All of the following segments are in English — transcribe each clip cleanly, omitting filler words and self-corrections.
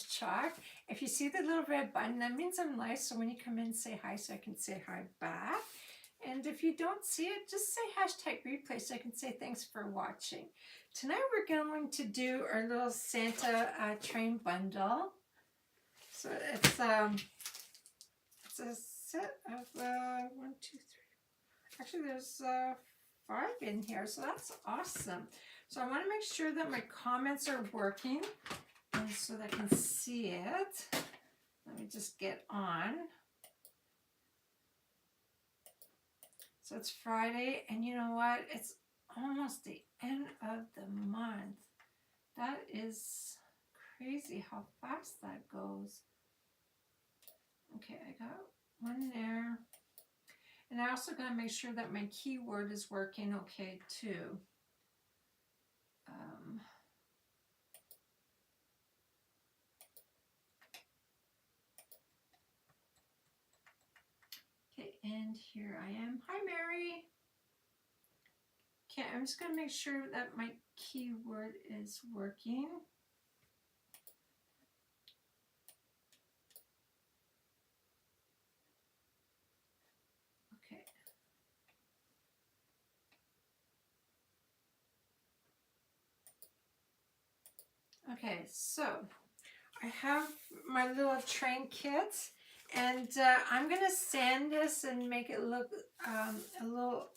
chalk. If you see the little red button, that means I'm live, so when you come in, say hi so I can say hi back. And if you don't see it, just say hashtag replay so I can say thanks for watching. Tonight we're going to do our little Santa train bundle. So it's a set of 1, 2, 3. Actually, there's 5 in here, so that's awesome. So I want to make sure that my comments are working, and so that I can see it. Let me just get on. So it's Friday, and you know what? It's almost the end of the month. That is crazy how fast that goes. Okay, I got one there. And I also got to make sure that my keyword is working okay too. Okay, and here I am. Hi, Mary. Okay, I'm just going to make sure that my keyword is working. Okay. Okay, so I have my little train kit, and I'm going to sand this and make it look a little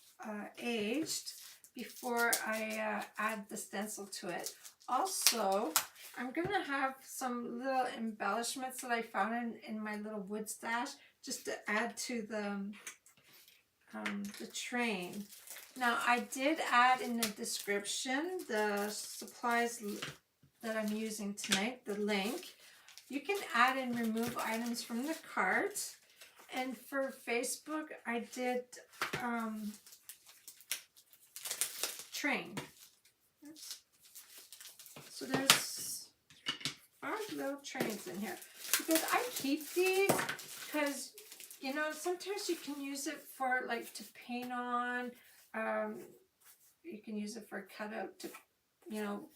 aged before I add the stencil to it. Also, I'm going to have some little embellishments that I found in my little wood stash just to add to the train. Now, I did add in the description the supplies that I'm using tonight, the link. You can add and remove items from the cart. And for Facebook, I did train. Oops. So there's 5 little trains in here. Because I keep these because, you know, sometimes you can use it for like to paint on. You can use it for a cutout to, you know,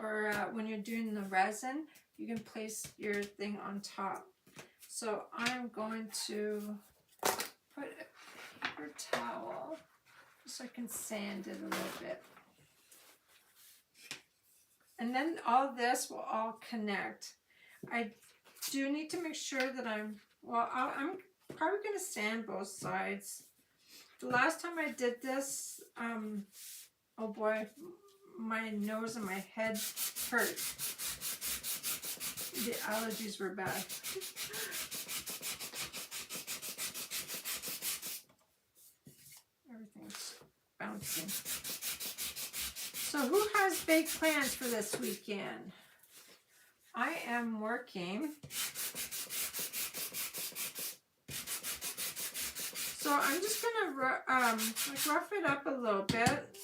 or when you're doing the resin, you can place your thing on top. So I'm going to put a paper towel so I can sand it a little bit. And then all this will all connect. I do need to make sure that I'm probably going to sand both sides. The last time I did this, oh boy, my nose and my head hurt. The allergies were bad. Everything's bouncing. So who has big plans for this weekend? I am working. So I'm just going to rough it up a little bit.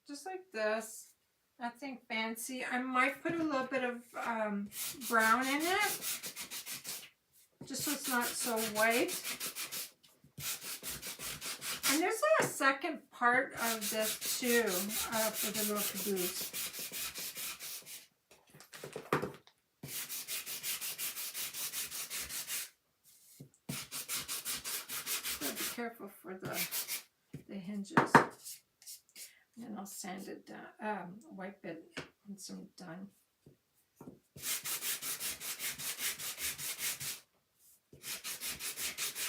Just like this. Nothing fancy. I might put a little bit of brown in it, just so it's not so white. And there's a second part of this too, for the little caboose. Gotta be careful for the hinges. And then I'll sand it down, wipe it once I'm done.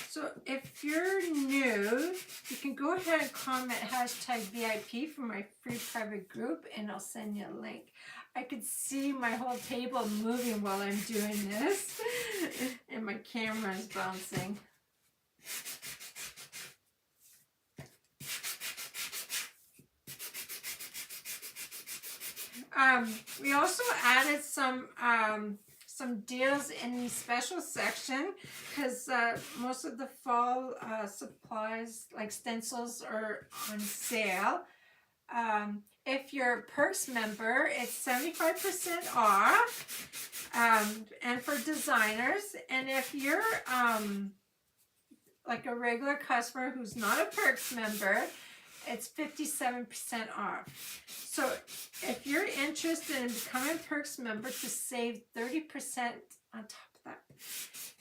So if you're new, you can go ahead and comment hashtag VIP for my free private group, and I'll send you a link. I could see my whole table moving while I'm doing this, and my camera is bouncing. We also added some deals in the special section because most of the fall supplies like stencils are on sale. If you're a Perks member, it's 75% off, and for designers. And if you're like a regular customer who's not a Perks member, it's 57% off. So if you're interested in becoming a Perks member to save 30% on top of that,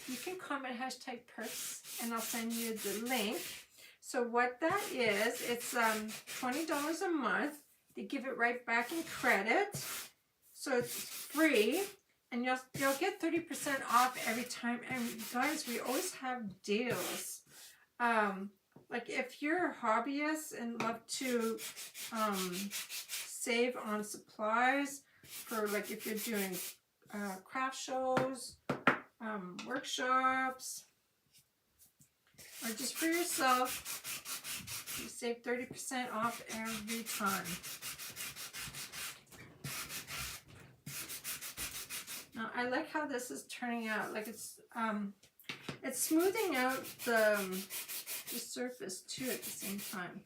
you can comment hashtag Perks and I'll send you the link. So what that is, it's $20 a month. They give it right back in credit. So it's free. And you'll get 30% off every time. And guys, we always have deals. Like if you're a hobbyist and love to save on supplies for, like, if you're doing craft shows, workshops, or just for yourself, you save 30% off every time. Now I like how this is turning out. Like it's smoothing out the surface too at the same time.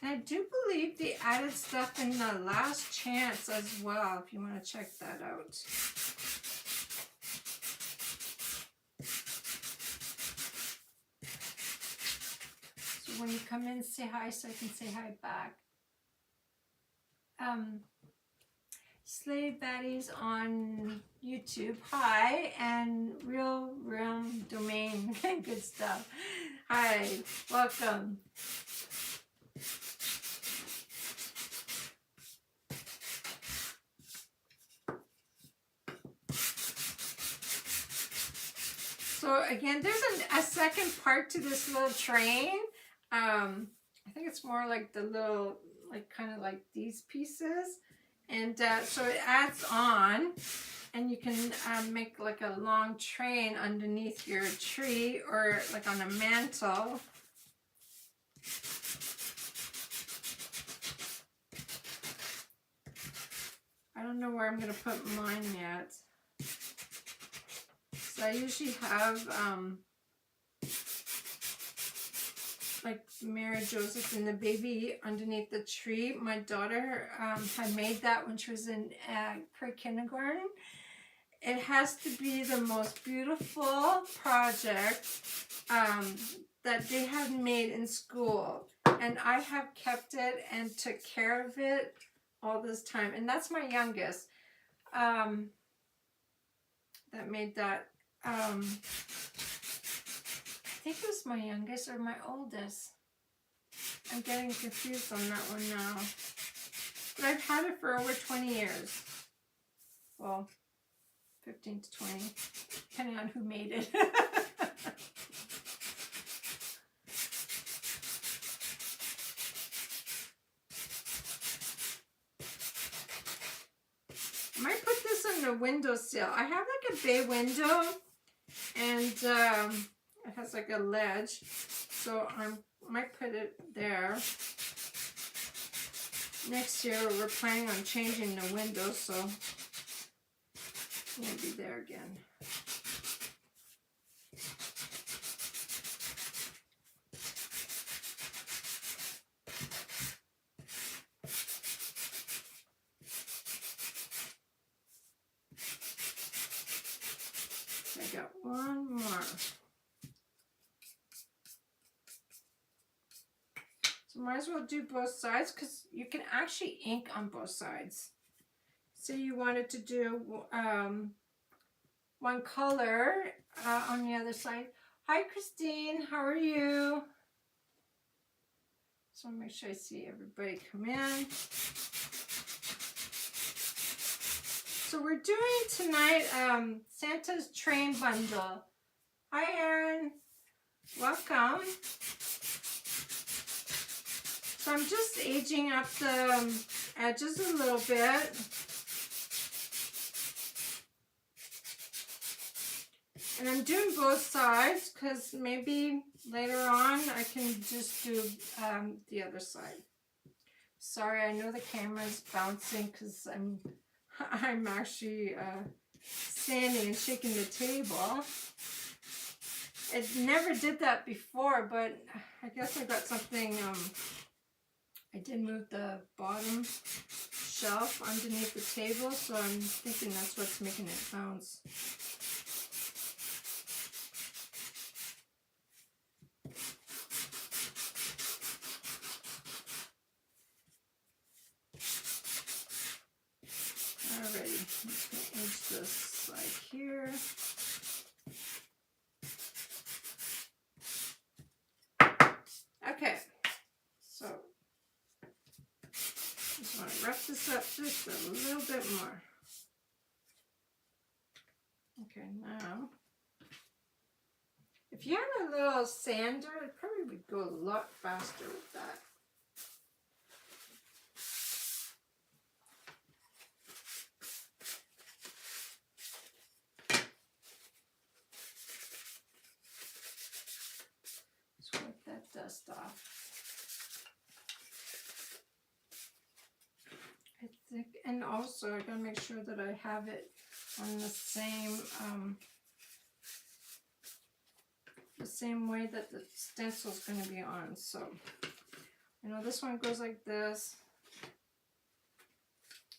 And I do believe they added stuff in the last chance as well, if you want to check that out. So when you come in, say hi so I can say hi back. Slave Baddies on YouTube, hi, and Real Realm Domain, good stuff. Hi, welcome. So again, there's a second part to this little train. I think it's more like the little, like kind of like these pieces. And so it adds on, and you can make like a long train underneath your tree or like on a mantle. I don't know where I'm going to put mine yet. So I usually have like Mary Joseph and the baby underneath the tree. My daughter had made that when she was in pre-kindergarten. It has to be the most beautiful project that they have made in school. And I have kept it and took care of it all this time. And that's my youngest that made that. I think it was my youngest or my oldest. I'm getting confused on that one now. But I've had it for over 20 years. Well, 15 to 20, depending on who made it. I might put this on the windowsill. I have like a bay window, and it has like a ledge, so I might put it there. Next year we're planning on changing the window, so it won't be there again. I got one more. So might as well do both sides, because you can actually ink on both sides. Say you wanted to do one color on the other side. Hi Christine, how are you? So I'll make sure I see everybody come in. So we're doing tonight Santa's train bundle. Hi Erin, welcome. So I'm just aging up the edges a little bit. And I'm doing both sides because maybe later on I can just do the other side. Sorry, I know the camera is bouncing because I'm actually standing and shaking the table. It never did that before, but I guess I got something I did move the bottom shelf underneath the table, so I'm thinking that's what's making it bounce. Alrighty, I'm just going to edge this side here. Okay, so just want to rough this up just a little bit more. Okay, now, if you had a little sander, it probably would go a lot faster with that. Just wipe that dust off. I think, and also I gotta make sure that I have it on the same way that the stencil is going to be on. So you know, this one goes like this,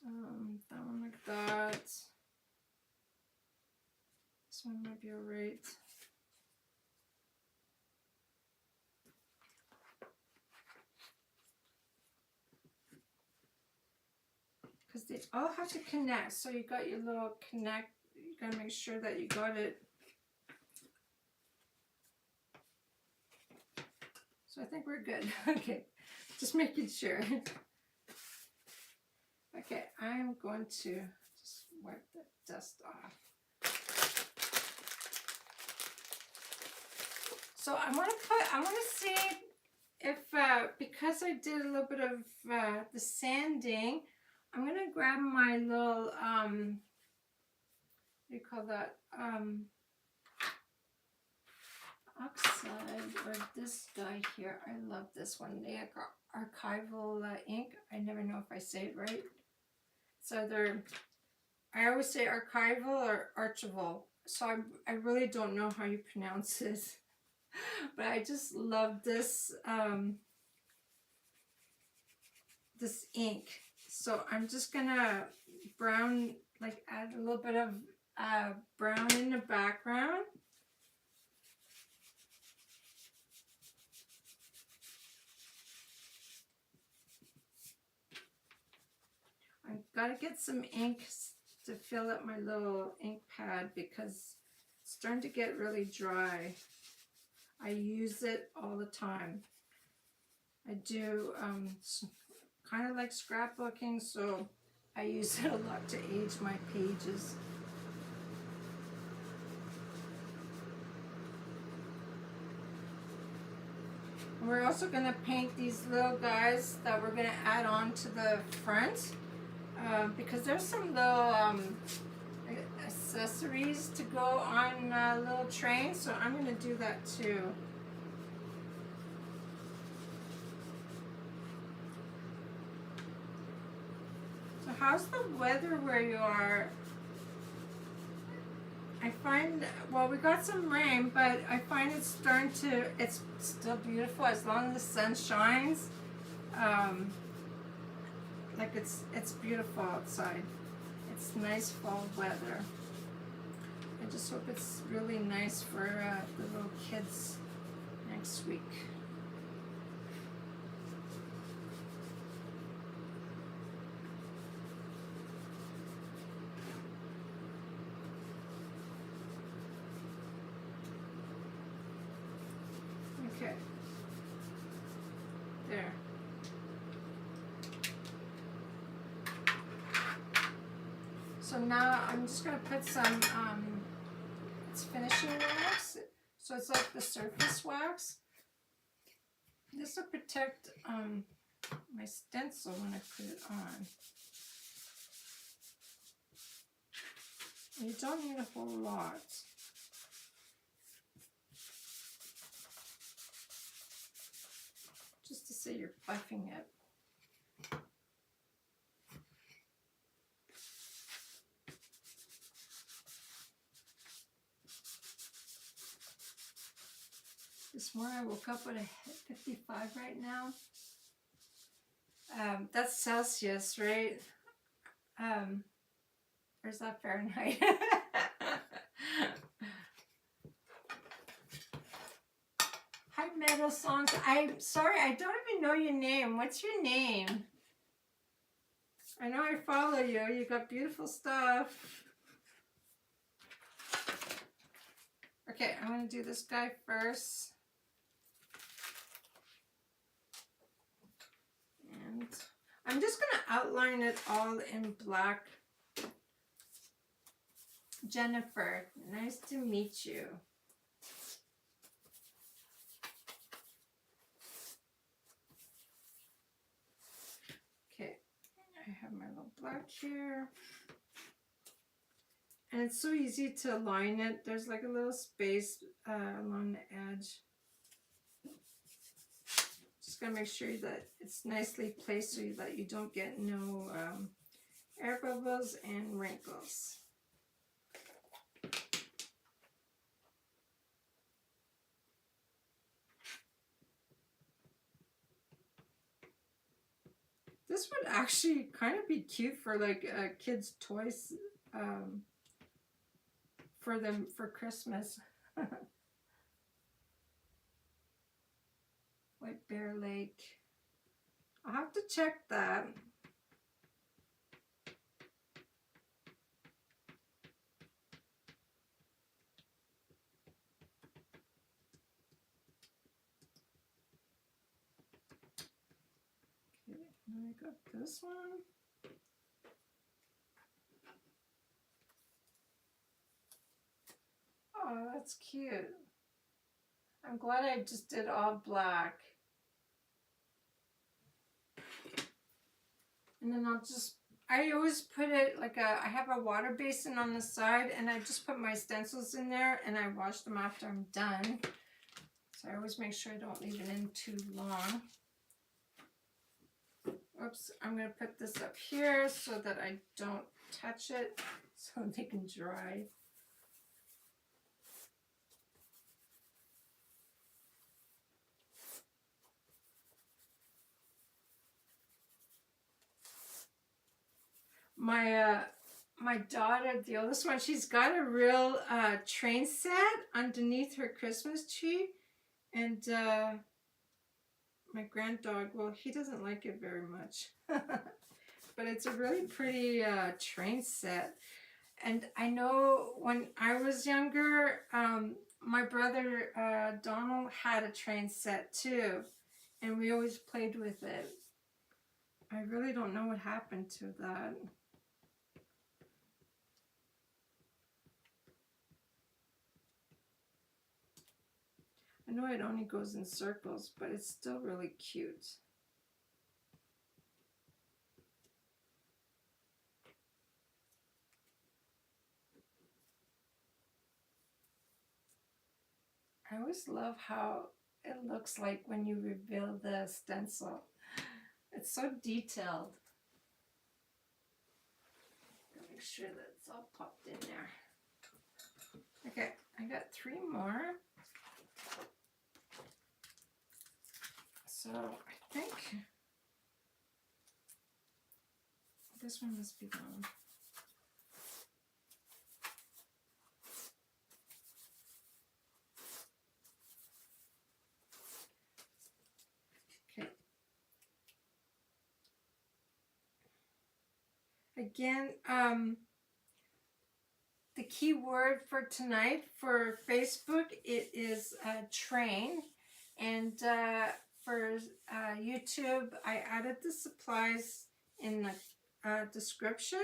that one like that, this one might be alright. Because they all have to connect, so you got your little connect, you gotta make sure that you got it. So I think we're good. Okay, just making sure. Okay, I'm going to just wipe the dust off. So I want to see if, because I did a little bit of the sanding, I'm going to grab my little, what do you call that, oxide, or this guy here. I love this one, the archival ink. I never know if I say it right. So I always say archival or archival, so I really don't know how you pronounce it. But I just love this, this ink. So I'm just gonna brown, like add a little bit of brown in the background. I've got to get some ink to fill up my little ink pad because it's starting to get really dry. I use it all the time. I do kind of like scrapbooking, so I use it a lot to age my pages. And we're also going to paint these little guys that we're going to add on to the front, because there's some little accessories to go on a little train, so I'm going to do that too. So how's the weather where you are? I find, well, we got some rain, but I find it's starting to, it's still beautiful as long as the sun shines. Like it's beautiful outside. It's nice fall weather. I just hope it's really nice for the little kids next week. Okay. There. So now I'm just going to put some, it's finishing wax. So it's like the surface wax. This will protect my stencil when I put it on. You don't need a whole lot. Just to say you're buffing it. This morning I woke up with a 55 right now. That's Celsius, right? Or is that Fahrenheit? Hi, Metal Songs. I'm sorry, I don't even know your name. What's your name? I know I follow you. You got beautiful stuff. Okay, I'm going to do this guy first. And I'm just going to outline it all in black. Jennifer, nice to meet you. Okay, I have my little black here. And it's so easy to line it. There's like a little space along the edge. Just gotta make sure that it's nicely placed so that you don't get no air bubbles and wrinkles. This would actually kind of be cute for like kids' toys for them for Christmas. White Bear Lake. I'll have to check that. Okay, now I got this one. Oh, that's cute. I'm glad I just did all black. And then I always put it like I have a water basin on the side and I just put my stencils in there and I wash them after I'm done. So I always make sure I don't leave it in too long. Oops, I'm going to put this up here so that I don't touch it so they can dry. My daughter, the oldest one, she's got a real train set underneath her Christmas tree, and my granddog, well, he doesn't like it very much, but it's a really pretty train set. And I know when I was younger, my brother Donald had a train set too, and we always played with it. I really don't know what happened to that. I know it only goes in circles, but it's still really cute. I always love how it looks like when you reveal the stencil. It's so detailed. Make sure that it's all popped in there. Okay, I got 3 more. So I think this one must be gone. Okay. Again, the key word for tonight for Facebook, it is train. And for YouTube, I added the supplies in the description.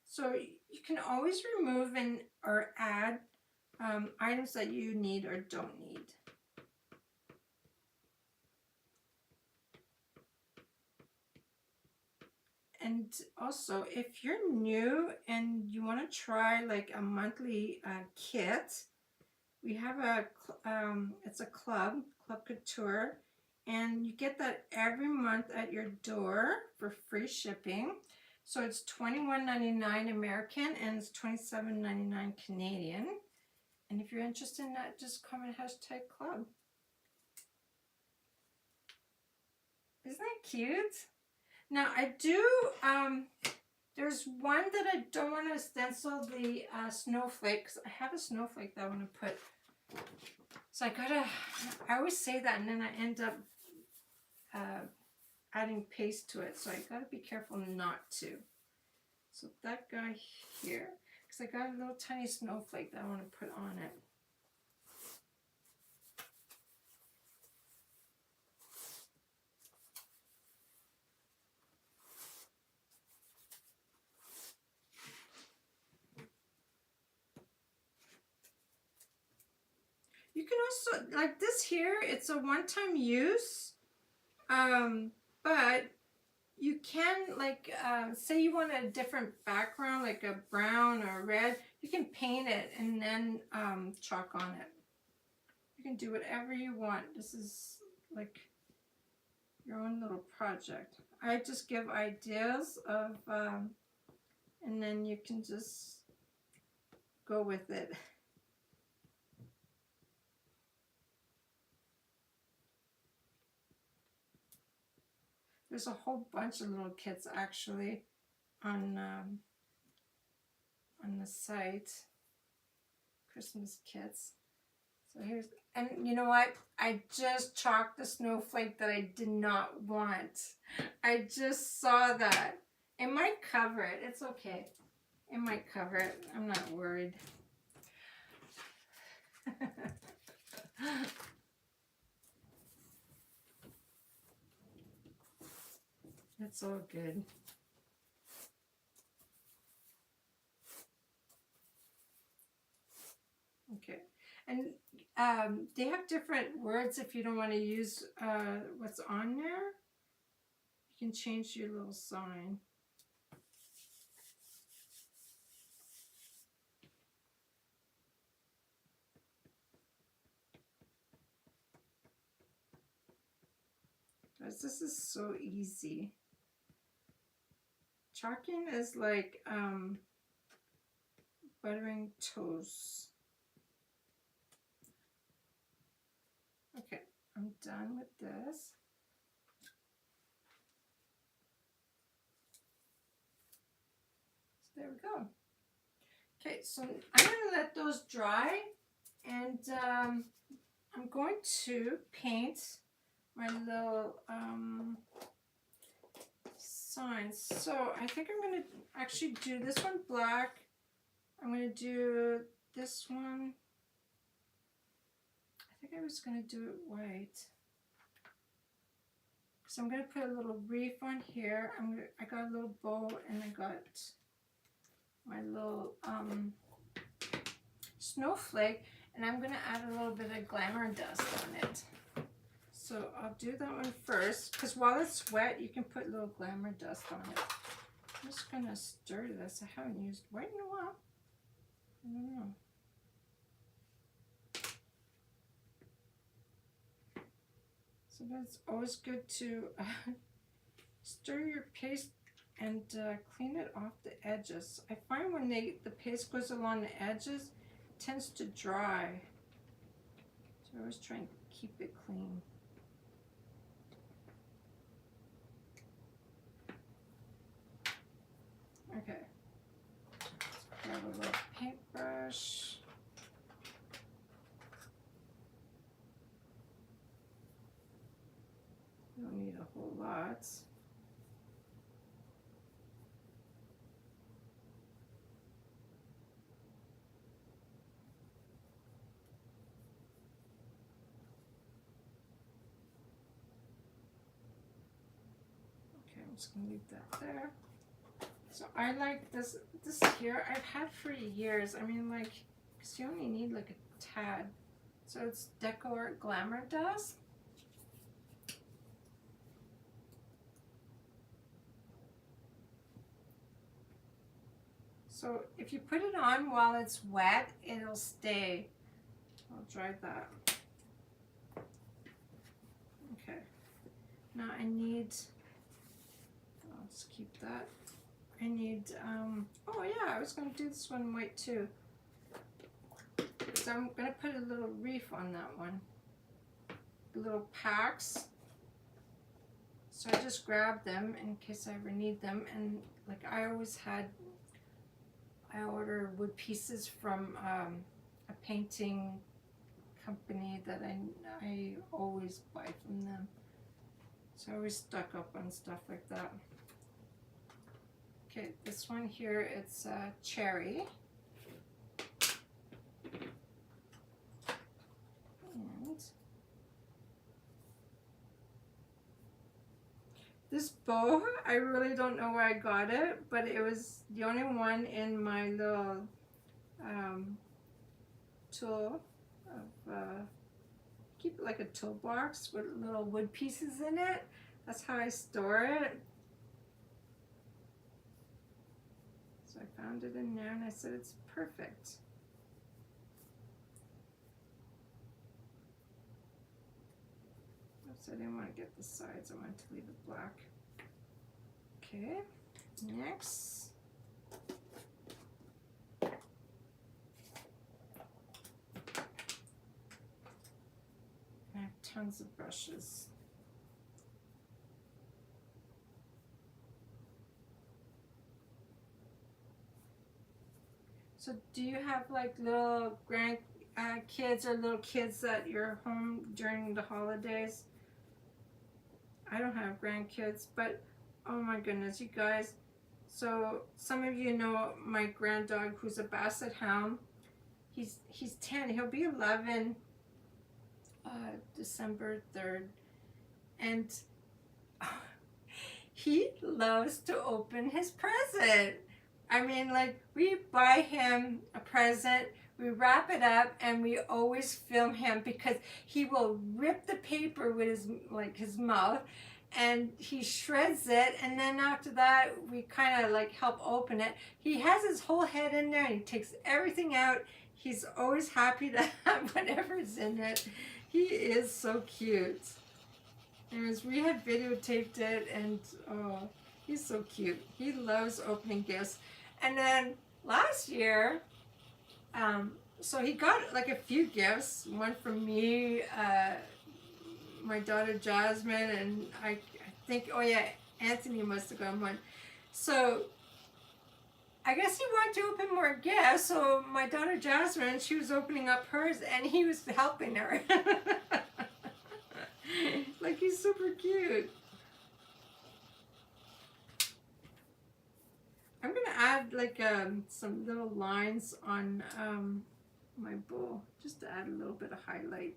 So you can always remove or add items that you need or don't need. And also, if you're new and you want to try like a monthly kit, we have it's a Club Couture, and you get that every month at your door for free shipping. So it's $21.99 American and it's $27.99 Canadian. And if you're interested in that, just comment #club. Isn't that cute? Now I do, there's one that I don't want to stencil, the snowflake, 'cause I have a snowflake that I want to put. So I always say that and then I end up adding paste to it. So I gotta be careful not to. So that guy here, because I got a little tiny snowflake that I want to put on it. You can also, like this here, it's a one-time use, but you can, like, say you want a different background, like a brown or red, you can paint it and then chalk on it. You can do whatever you want. This is like your own little project. I just give ideas of, and then you can just go with it. There's a whole bunch of little kits actually on the site, Christmas kits. So here's, and you know what? I just chalked the snowflake that I did not want. I just saw that. It might cover it. It's okay. It might cover it. I'm not worried. It's all good. Okay. And they have different words if you don't want to use what's on there. You can change your little sign. Guys, this is so easy. Chalking is like buttering toast. Okay, I'm done with this. So there we go. Okay, so I'm going to let those dry, and I'm going to paint my little signs. So I think I'm going to actually do this one black. I'm going to do this one. I think I was going to do it white. So I'm going to put a little wreath on here. I got a little bow, and I got my little snowflake, and I'm going to add a little bit of glamour dust on it. So I'll do that one first, because while it's wet, you can put a little glamour dust on it. I'm just going to stir this. I haven't used white in a while. I don't know. So that's always good to stir your paste and clean it off the edges. I find when the paste goes along the edges, it tends to dry. So I always try and keep it clean. Okay. Let's grab a little paintbrush. You don't need a whole lot. Okay, I'm just gonna leave that there. So I like this here, I've had for years. I mean, like, because you only need like a tad. So it's Decor Glamour Dust. So if you put it on while it's wet, it'll stay. I'll dry that. Okay. Now I need, I'll just keep that. I need, oh yeah, I was going to do this one white too. So I'm going to put a little wreath on that one. Little packs. So I just grabbed them in case I ever need them. And like I order wood pieces from a painting company that I always buy from them. So I always stock up on stuff like that. Okay, this one here, it's cherry. And this bow, I really don't know where I got it, but it was the only one in my little tool of keep it like a toolbox with little wood pieces in it. That's how I store it. So I found it in there and I said it's perfect. Oops, I didn't want to get the sides, I wanted to leave it black. Okay, next. I have tons of brushes. So do you have like little kids or little kids at your home during the holidays? I don't have grandkids, but oh my goodness, you guys. So some of you know my grand dog who's a Basset Hound. He's 10, he'll be 11 December 3rd. And he loves to open his present. I mean, like, we buy him a present, we wrap it up, and we always film him because he will rip the paper with his mouth, and he shreds it, and then after that, we kind of like help open it. He has his whole head in there, and he takes everything out. He's always happy to have whatever's in it. He is so cute. Anyways, we had videotaped it, and oh, he's so cute. He loves opening gifts. And then last year, so he got like a few gifts. One from me, my daughter Jasmine, and I think, oh yeah, Anthony must have got one. So I guess he wanted to open more gifts. So my daughter Jasmine, she was opening up hers, and he was helping her. Like, he's super cute. I'm gonna add like some little lines on my bowl just to add a little bit of highlight.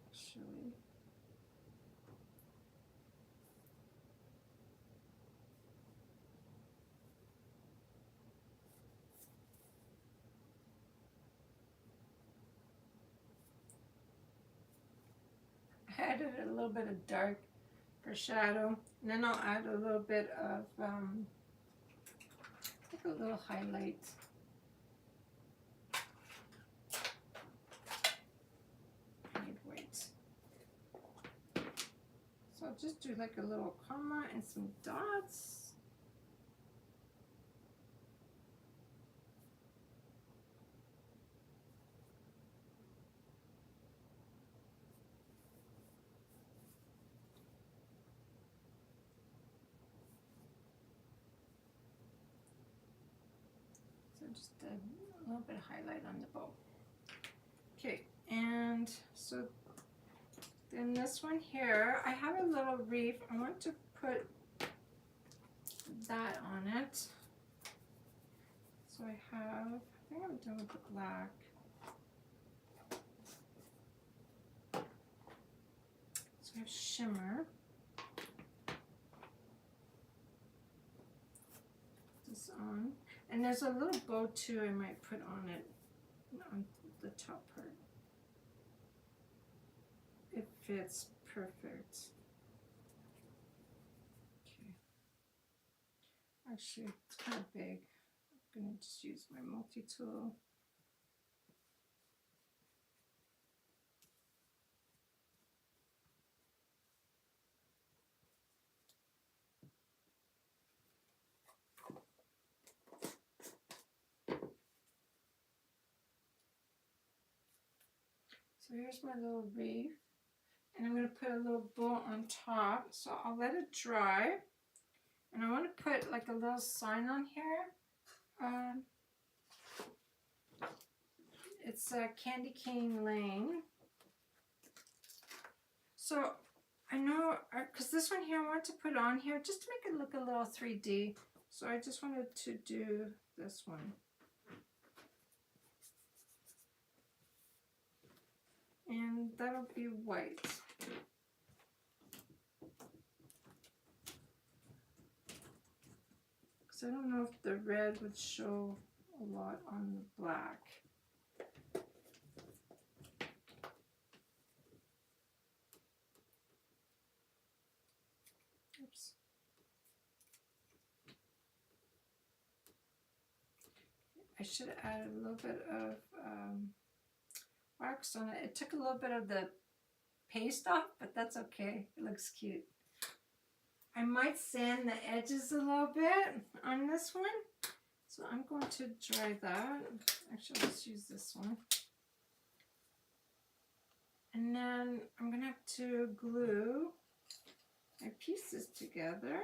Actually, I added a little bit of dark for shadow, and then I'll add a little bit of like a little highlight. Wait. So I'll just do like a little comma and some dots. Just a little bit of highlight on the bow. Okay, and so then this one here, I have a little reef. I want to put that on it. So I think I'm done with the black. So I have shimmer. This on. And there's a little bow too I might put on it, on the top part. It fits perfect. Okay. Actually, it's kind of big. I'm gonna just use my multi-tool. So here's my little reef, and I'm going to put a little bow on top. So I'll let it dry. And I want to put like a little sign on here. It's Candy Cane Lane. So I know, because this one here I want to put on here just to make it look a little 3D. So I just wanted to do this one. And that'll be white. Because I don't know if the red would show a lot on the black. Oops. I should have added a little bit of wax on it. It took a little bit of the paste off, but that's okay. It looks cute. I might sand the edges a little bit on this one. So I'm going to dry that. Actually, let's use this one. And then I'm going to have to glue my pieces together.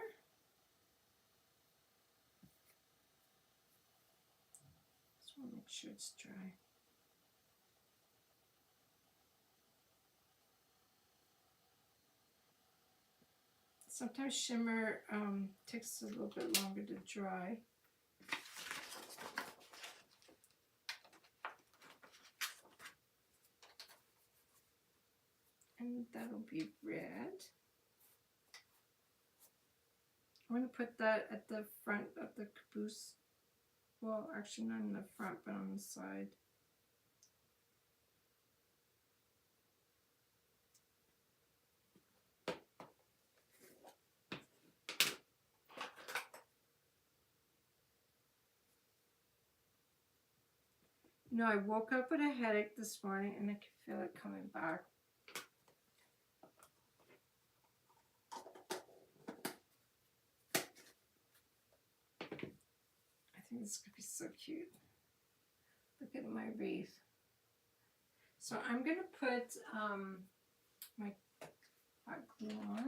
Just want to make sure it's dry. Sometimes shimmer takes a little bit longer to dry. And that'll be red. I'm going to put that at the front of the caboose. Well, actually not in the front, but on the side. You know, I woke up with a headache this morning and I can feel it coming back. I think this could be so cute. Look at my wreath. So I'm going to put my hot glue on.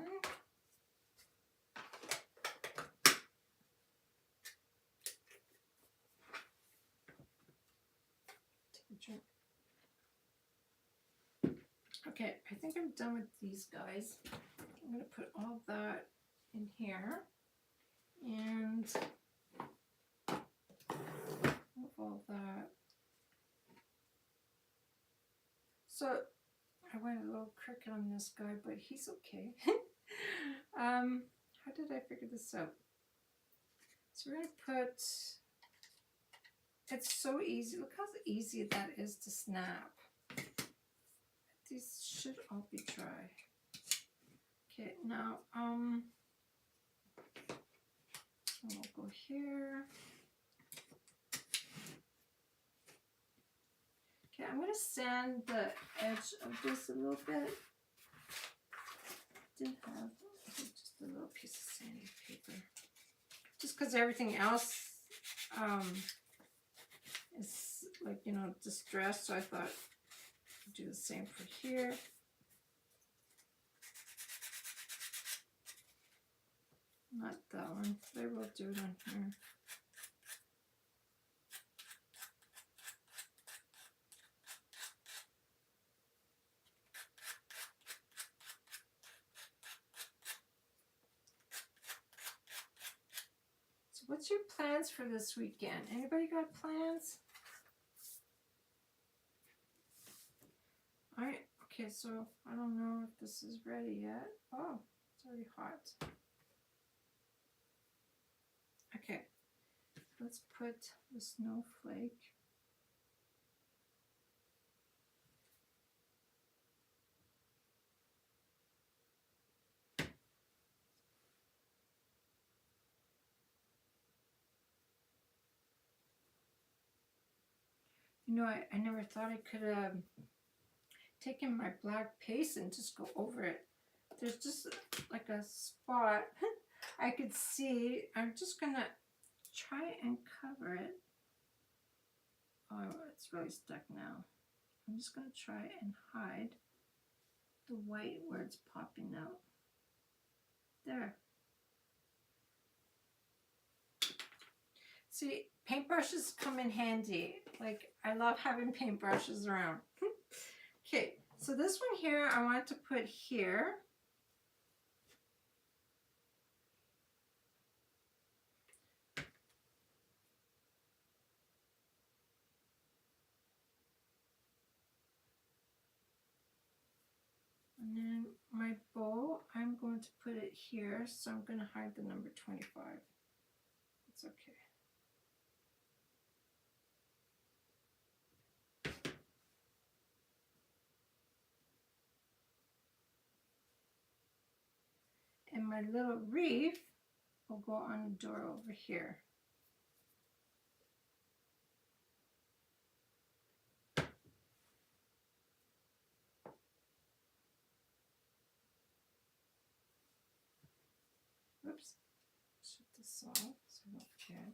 Okay, I think I'm done with these guys. I'm going to put all that in here and move all that. So I went a little crooked on this guy, but he's okay. How did I figure this out? So we're going to put, it's so easy. Look how easy that is to snap. These should all be dry. Okay, now we'll go here. Okay, I'm going to sand the edge of this a little bit. I did have just a little piece of sandpaper. Just because everything else is like, you know, distressed, so I thought do the same for here. Not that one, but I will do it on here. So what's your plans for this weekend? Anybody got plans? Alright, okay, so I don't know if this is ready yet. Oh, it's already hot. Okay, let's put the snowflake. You know, I never thought I could taken my black paste and just go over it. There's just like a spot I could see. I'm just gonna try and cover it. Oh, it's really stuck now. I'm just gonna try and hide. the white where it's popping out. There. See, paintbrushes come in handy. Like, I love having paintbrushes around. Okay, so this one here, I want to put here. And then my bow, I'm going to put it here, so I'm going to hide the number 25. It's okay. And my little wreath will go on the door over here. Oops, shut this off so I don't forget.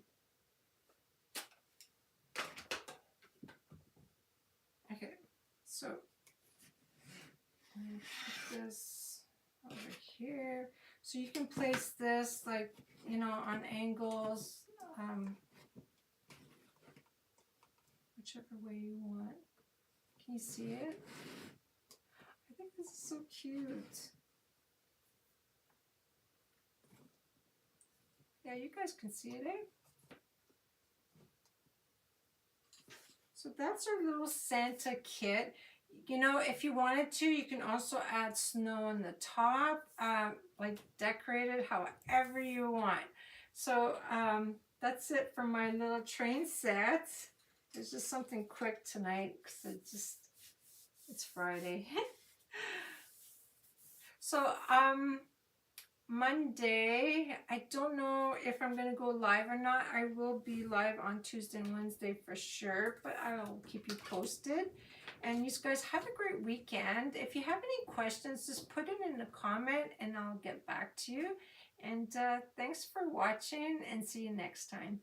Okay, so I'm gonna put this over here. So you can place this like, you know, on angles, whichever way you want. Can you see it? I think this is so cute. Yeah, you guys can see it, eh? So that's our little Santa kit. You know, if you wanted to, you can also add snow on the top, like decorate it however you want. So that's it for my little train set. It's just something quick tonight because it's Friday. So Monday, I don't know if I'm going to go live or not. I will be live on Tuesday and Wednesday for sure, but I'll keep you posted. And you guys have a great weekend. If you have any questions, just put it in the comment and I'll get back to you. And thanks for watching and see you next time.